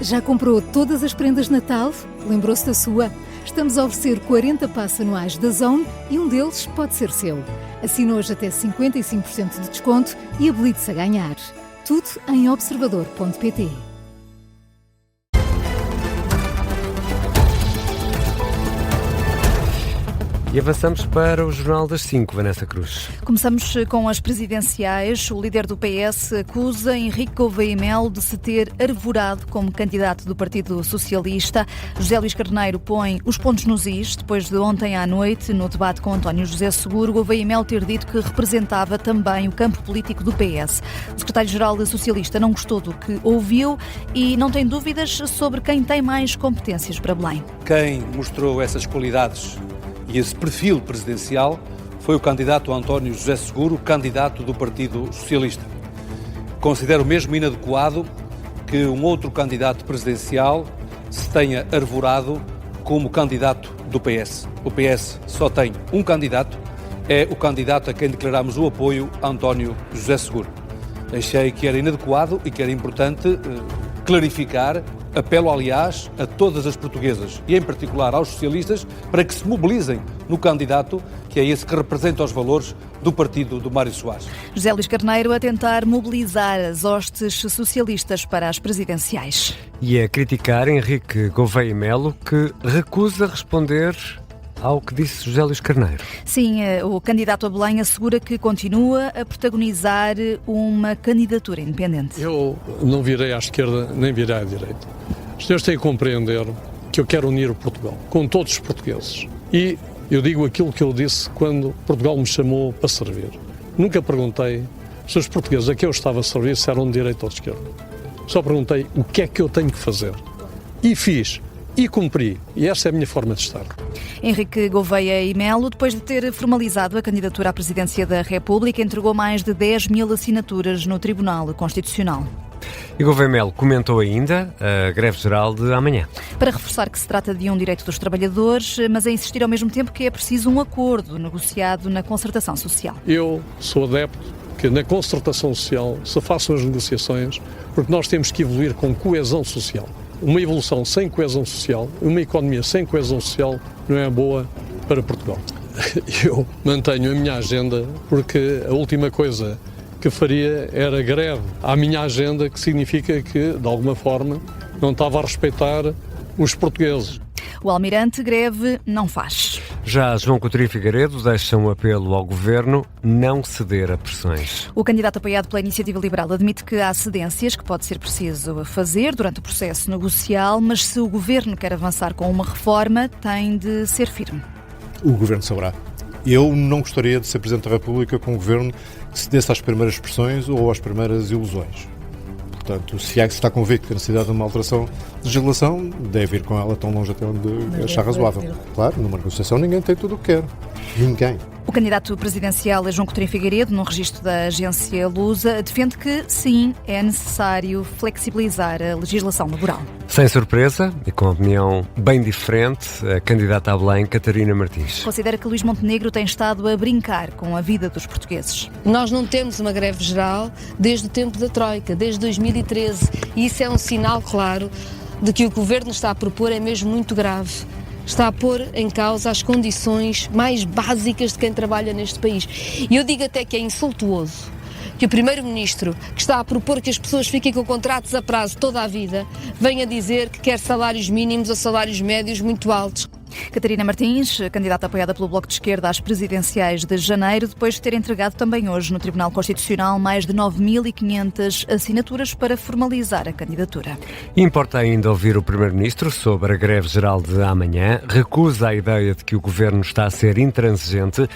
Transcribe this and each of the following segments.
Já comprou todas as prendas de Natal? Lembrou-se da sua? Estamos a oferecer 40 passes anuais da Zone e um deles pode ser seu. Assine hoje até 55% de desconto e habilite-se a ganhar. Tudo em observador.pt. E avançamos para o Jornal das 5, Vanessa Cruz. Começamos com as presidenciais. O líder do PS acusa Henrique Gouveia e Melo de se ter arvorado como candidato do Partido Socialista. José Luís Carneiro põe os pontos nos is, depois de ontem à noite, no debate com António José Seguro, Gouveia e Melo ter dito que representava também o campo político do PS. O secretário-geral socialista não gostou do que ouviu e não tem dúvidas sobre quem tem mais competências para Belém. Quem mostrou essas qualidades e esse perfil presidencial foi o candidato António José Seguro, candidato do Partido Socialista. Considero mesmo inadequado que um outro candidato presidencial se tenha arvorado como candidato do PS. O PS só tem um candidato, é o candidato a quem declaramos o apoio, António José Seguro. Achei que era inadequado e que era importante clarificar. Apelo, aliás, a todas as portuguesas e, em particular, aos socialistas, para que se mobilizem no candidato que é esse que representa os valores do partido do Mário Soares. José Luís Carneiro a tentar mobilizar as hostes socialistas para as presidenciais. E a criticar Henrique Gouveia e Melo, que recusa responder ao que disse José Luís Carneiro. Sim, o candidato a Belém assegura que continua a protagonizar uma candidatura independente. Eu não virei à esquerda nem virei à direita. Os senhores têm que compreender que eu quero unir o Portugal com todos os portugueses. E eu digo aquilo que eu disse quando Portugal me chamou para servir. Nunca perguntei se os portugueses a quem eu estava a servir se eram de direita ou de esquerda. Só perguntei o que é que eu tenho que fazer. E fiz. E cumpri. E essa é a minha forma de estar. Henrique Gouveia e Melo, depois de ter formalizado a candidatura à presidência da República, entregou mais de 10 mil assinaturas no Tribunal Constitucional. E Gouveia e Melo comentou ainda a greve geral de amanhã. Para reforçar que se trata de um direito dos trabalhadores, mas a insistir ao mesmo tempo que é preciso um acordo negociado na concertação social. Eu sou adepto que na concertação social se façam as negociações, porque nós temos que evoluir com coesão social. Uma evolução sem coesão social, uma economia sem coesão social não é boa para Portugal. Eu mantenho a minha agenda porque a última coisa que faria era greve à minha agenda, que significa que, de alguma forma, não estava a respeitar os portugueses. O Almirante greve não faz. Já João Coutinho Figueiredo deixa um apelo ao Governo não ceder a pressões. O candidato apoiado pela Iniciativa Liberal admite que há cedências que pode ser preciso fazer durante o processo negocial, mas se o Governo quer avançar com uma reforma, tem de ser firme. O Governo saberá. Eu não gostaria de ser Presidente da República com um Governo que cedesse às primeiras pressões ou às primeiras ilusões. Portanto, se está convicto que a necessidade de uma alteração de legislação, deve ir com ela tão longe até onde achar razoável. Claro, numa negociação ninguém tem tudo o que quer. Ninguém. O candidato presidencial João Coutinho Figueiredo, no registro da agência Lusa, defende que, sim, é necessário flexibilizar a legislação laboral. Sem surpresa, e com opinião bem diferente, a candidata a Belém, Catarina Martins. Considera que Luís Montenegro tem estado a brincar com a vida dos portugueses. Nós não temos uma greve geral desde o tempo da Troika, desde 2013, e isso é um sinal claro de que o Governo está a propor é mesmo muito grave. Está a pôr em causa as condições mais básicas de quem trabalha neste país. E eu digo até que é insultuoso que o Primeiro-Ministro, que está a propor que as pessoas fiquem com contratos a prazo toda a vida, venha dizer que quer salários mínimos ou salários médios muito altos. Catarina Martins, candidata apoiada pelo Bloco de Esquerda às presidenciais de janeiro, depois de ter entregado também hoje no Tribunal Constitucional mais de 9.500 assinaturas para formalizar a candidatura. Importa ainda ouvir o Primeiro-Ministro sobre a greve geral de amanhã, recusa a ideia de que o Governo está a ser intransigente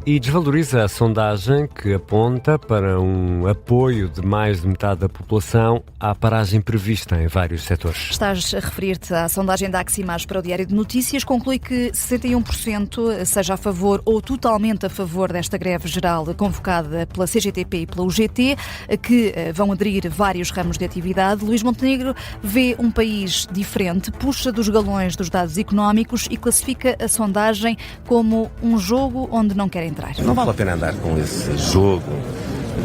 e desvaloriza a sondagem que aponta para um apoio de mais de metade da população à paragem prevista em vários setores. Estás a referir-te à sondagem da Aximas para o Diário de Notícias, conclui que 61% seja a favor ou totalmente a favor desta greve geral convocada pela CGTP e pela UGT, que vão aderir vários ramos de atividade. Luís Montenegro vê um país diferente, puxa dos galões dos dados económicos e classifica a sondagem como um jogo onde não quer entrar. Não vale a pena andar com esse jogo,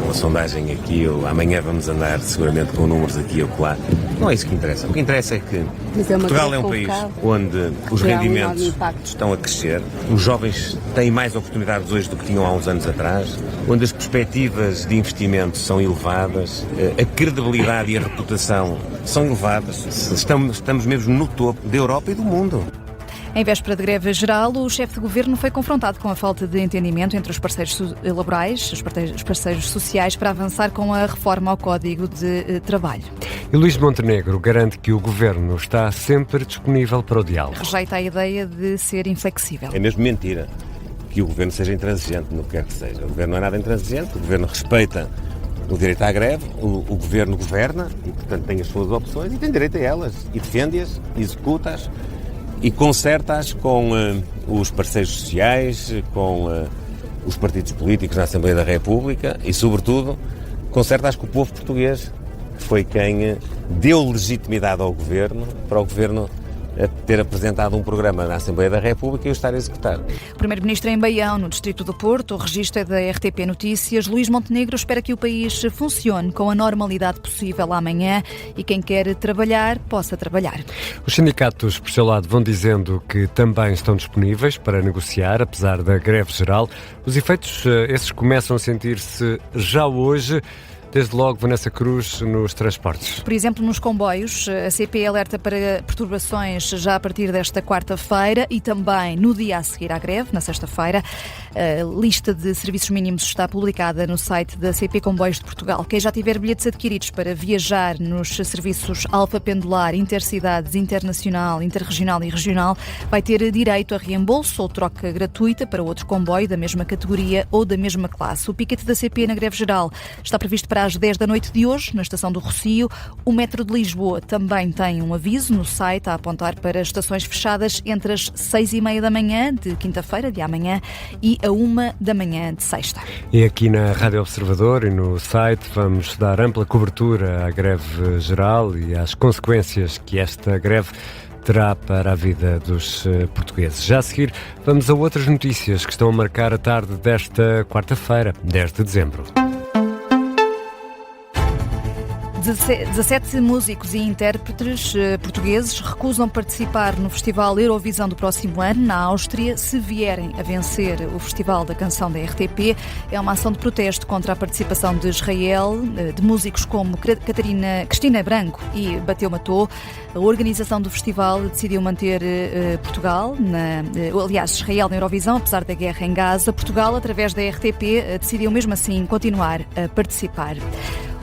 uma sondagem aqui ou amanhã vamos andar seguramente com números aqui ou lá. Não é isso que interessa. O que interessa é que Portugal é um país onde os rendimentos estão a crescer, os jovens têm mais oportunidades hoje do que tinham há uns anos atrás, onde as perspectivas de investimento são elevadas, a credibilidade e a reputação são elevadas. Estamos mesmo no topo da Europa e do mundo. Em véspera de greve geral, o chefe de governo foi confrontado com a falta de entendimento entre os parceiros laborais, os parceiros sociais, para avançar com a reforma ao Código de Trabalho. E Luís Montenegro garante que o governo está sempre disponível para o diálogo. Rejeita a ideia de ser inflexível. É mesmo mentira que o governo seja intransigente no que quer que seja. O governo não é nada intransigente, o governo respeita o direito à greve, o governo governa e, portanto, tem as suas opções e tem direito a elas e defende-as, executa-as e concerta-as com os parceiros sociais, com os partidos políticos na Assembleia da República e, sobretudo, concerta-as com o povo português, que foi quem deu legitimidade ao governo, para o governo ter apresentado um programa na Assembleia da República e o estar a executar. O Primeiro-Ministro em Baião, no Distrito do Porto, o registro é da RTP Notícias. Luís Montenegro espera que o país funcione com a normalidade possível amanhã e quem quer trabalhar, possa trabalhar. Os sindicatos, por seu lado, vão dizendo que também estão disponíveis para negociar, apesar da greve geral. Os efeitos, esses começam a sentir-se já hoje. Desde logo, Vanessa Cruz, nos transportes. Por exemplo, nos comboios, a CP alerta para perturbações já a partir desta quarta-feira e também no dia a seguir à greve, na sexta-feira. A lista de serviços mínimos está publicada no site da CP Comboios de Portugal. Quem já tiver bilhetes adquiridos para viajar nos serviços Alfa Pendular, Intercidades, Internacional, Interregional e Regional, vai ter direito a reembolso ou troca gratuita para outro comboio da mesma categoria ou da mesma classe. O piquete da CP na greve geral está previsto para às 10 da noite de hoje, na estação do Rossio. O Metro de Lisboa também tem um aviso no site a apontar para estações fechadas entre as 6h30 da manhã de quinta-feira, de amanhã, e a 1 da manhã de sexta. E aqui na Rádio Observador e no site vamos dar ampla cobertura à greve geral e às consequências que esta greve terá para a vida dos portugueses. Já a seguir, vamos a outras notícias que estão a marcar a tarde desta quarta-feira, 10 de dezembro. 17 músicos e intérpretes portugueses recusam participar no Festival Eurovisão do próximo ano, na Áustria, se vierem a vencer o Festival da Canção da RTP. É uma ação de protesto contra a participação de Israel, de músicos como Cristina Branco e Bateu Matou. A organização do festival decidiu manter Portugal, Israel na Eurovisão, apesar da guerra em Gaza. Portugal, através da RTP, decidiu mesmo assim continuar a participar.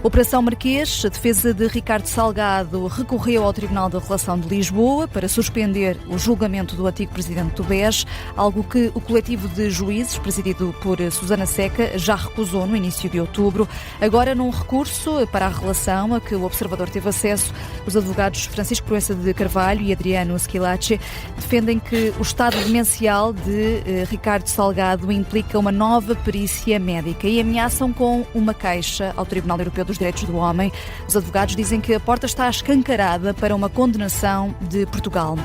Operação Marquês, a defesa de Ricardo Salgado recorreu ao Tribunal da Relação de Lisboa para suspender o julgamento do antigo presidente do BES, algo que o coletivo de juízes, presidido por Susana Seca, já recusou no início de outubro. Agora, num recurso para a relação a que o Observador teve acesso, os advogados Francisco Proença de Carvalho e Adriano Schillaci defendem que o estado demencial de Ricardo Salgado implica uma nova perícia médica e ameaçam com uma queixa ao Tribunal Europeu dos Direitos do Homem. Os advogados dizem que a porta está escancarada para uma condenação de Portugal.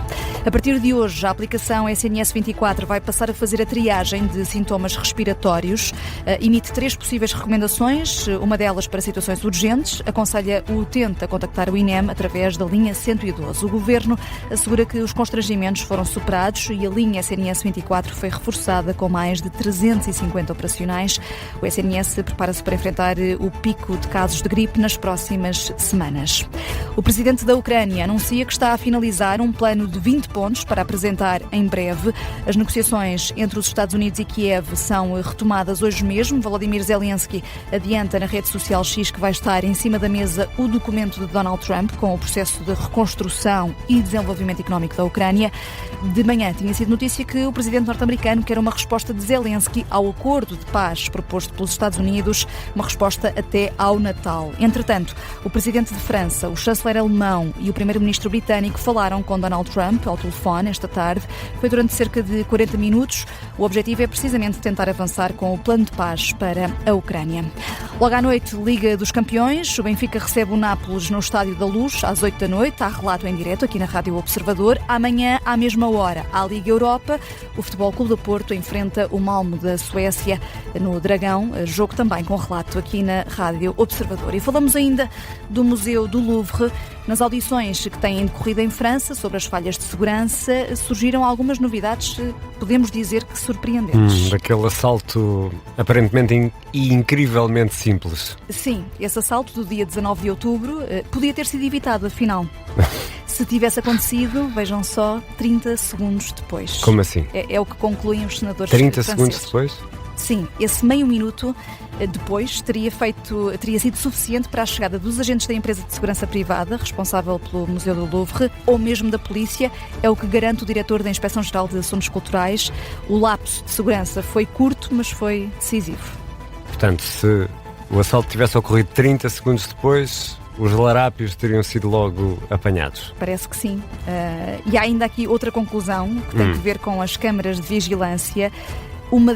A partir de hoje, a aplicação SNS 24 vai passar a fazer a triagem de sintomas respiratórios. Emite 3 possíveis recomendações, uma delas para situações urgentes. Aconselha o utente a contactar o INEM através da linha 112. O Governo assegura que os constrangimentos foram superados e a linha SNS 24 foi reforçada com mais de 350 operacionais. O SNS prepara-se para enfrentar o pico de casos de gripe nas próximas semanas. O presidente da Ucrânia anuncia que está a finalizar um plano de 20 pontos para apresentar em breve. As negociações entre os Estados Unidos e Kiev são retomadas hoje mesmo. Volodymyr Zelensky adianta na rede social X que vai estar em cima da mesa o documento de Donald Trump com o processo de reconstrução e desenvolvimento económico da Ucrânia. De manhã tinha sido notícia que o presidente norte-americano quer uma resposta de Zelensky ao acordo de paz proposto pelos Estados Unidos, uma resposta até ao Natal. Entretanto, o presidente de França, o chanceler alemão e o primeiro-ministro britânico falaram com Donald Trump ao telefone esta tarde. Foi durante cerca de 40 minutos. O objetivo é precisamente tentar avançar com o plano de paz para a Ucrânia. Logo à noite, Liga dos Campeões. O Benfica recebe o Nápoles no Estádio da Luz, às 8 da noite. Há relato em direto aqui na Rádio Observador. Amanhã, à mesma hora, à Liga Europa. O Futebol Clube do Porto enfrenta o Malmö da Suécia no Dragão. Jogo também com relato aqui na Rádio Observador. E falamos ainda do Museu do Louvre. Nas audições que têm decorrido em França sobre as falhas de segurança, surgiram algumas novidades, podemos dizer que surpreendentes. Daquele assalto aparentemente e incrivelmente simples. Sim, esse assalto do dia 19 de outubro podia ter sido evitado, afinal. Se tivesse acontecido, vejam só, 30 segundos depois. Como assim? É o que concluem os senadores 30 franceses. segundos depois? Sim, esse meio minuto depois teria sido suficiente para a chegada dos agentes da empresa de segurança privada responsável pelo Museu do Louvre ou mesmo da polícia, é o que garante o diretor da Inspeção-Geral de Assuntos Culturais. O lapso de segurança foi curto, mas foi decisivo. Portanto, se o assalto tivesse ocorrido 30 segundos depois, os larápios teriam sido logo apanhados. Parece que sim. E há ainda aqui outra conclusão que tem que ver com as câmaras de vigilância. Uma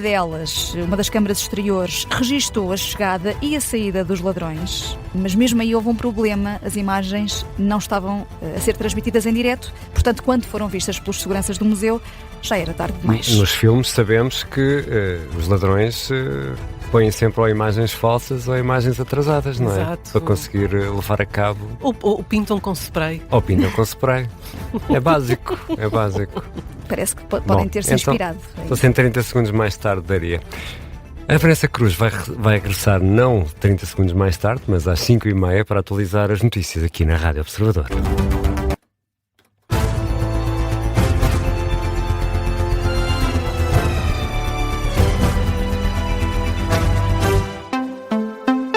das câmaras exteriores, registou a chegada e a saída dos ladrões, mas mesmo aí houve um problema, as imagens não estavam a ser transmitidas em direto, portanto, quando foram vistas pelos seguranças do museu, já era tarde demais. Nos filmes sabemos que os ladrões põem sempre ou imagens falsas ou imagens atrasadas, não é? Exato. Para conseguir levar a cabo. Ou pintam com spray. Ou pintam com spray. É básico, é básico. Parece que podem ter-se inspirado. Então, sem 30 segundos mais tarde daria. A Vanessa Cruz vai regressar não 30 segundos mais tarde, mas às 5h30 para atualizar as notícias aqui na Rádio Observador.